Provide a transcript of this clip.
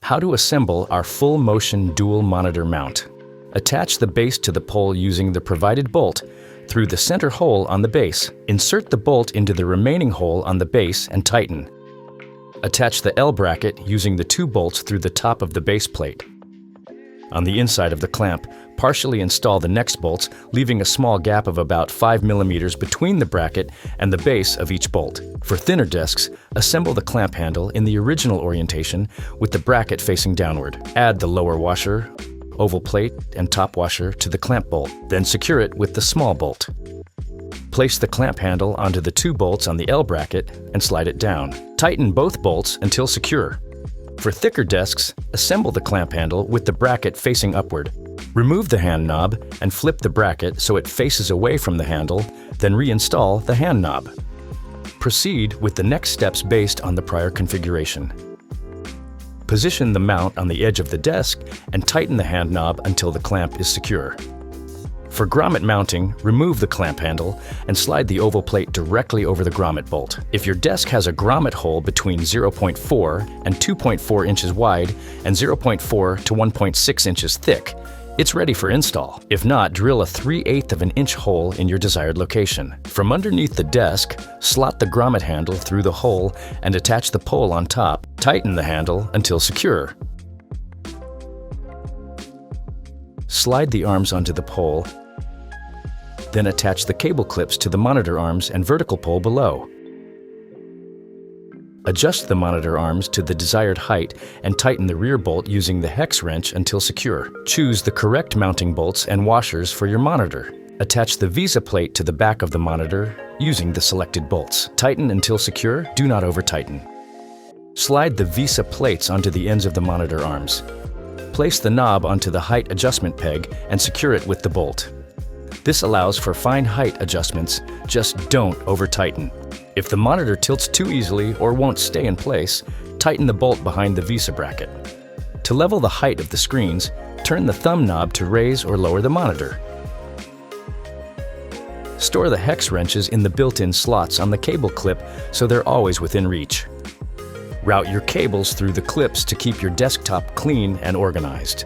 How to assemble our full motion dual monitor mount. Attach the base to the pole using the provided bolt through the center hole on the base. Insert the bolt into the remaining hole on the base and tighten. Attach the L bracket using the 2 bolts through the top of the base plate. On the inside of the clamp, partially install the next bolts, leaving a small gap of about 5 mm between the bracket and the base of each bolt. For thinner discs, assemble the clamp handle in the original orientation with the bracket facing downward. Add the lower washer, oval plate, and top washer to the clamp bolt, then secure it with the small bolt. Place the clamp handle onto the 2 bolts on the L bracket and slide it down. Tighten both bolts until secure. For thicker discs, assemble the clamp handle with the bracket facing upward. Remove the hand knob and flip the bracket so it faces away from the handle, then reinstall the hand knob. Proceed with the next steps based on the prior configuration. Position the mount on the edge of the desk and tighten the hand knob until the clamp is secure. For grommet mounting, remove the clamp handle and slide the oval plate directly over the grommet bolt. If your desk has a grommet hole between 0.4 and 2.4 inches wide and 0.4 to 1.6 inches thick, it's ready for install. If not, drill a 3/8 of an inch hole in your desired location. From underneath the desk, slot the grommet handle through the hole and attach the pole on top. Tighten the handle until secure. Slide the arms onto the pole, then attach the cable clips to the monitor arms and vertical pole below. Adjust the monitor arms to the desired height and tighten the rear bolt using the hex wrench until secure. Choose the correct mounting bolts and washers for your monitor. Attach the VESA plate to the back of the monitor using the selected bolts. Tighten until secure, do not over-tighten. Slide the VESA plates onto the ends of the monitor arms. Place the knob onto the height adjustment peg and secure it with the bolt. This allows for fine height adjustments, just don't over-tighten. If the monitor tilts too easily or won't stay in place, tighten the bolt behind the VESA bracket. To level the height of the screens, turn the thumb knob to raise or lower the monitor. Store the hex wrenches in the built-in slots on the cable clip so they're always within reach. Route your cables through the clips to keep your desktop clean and organized.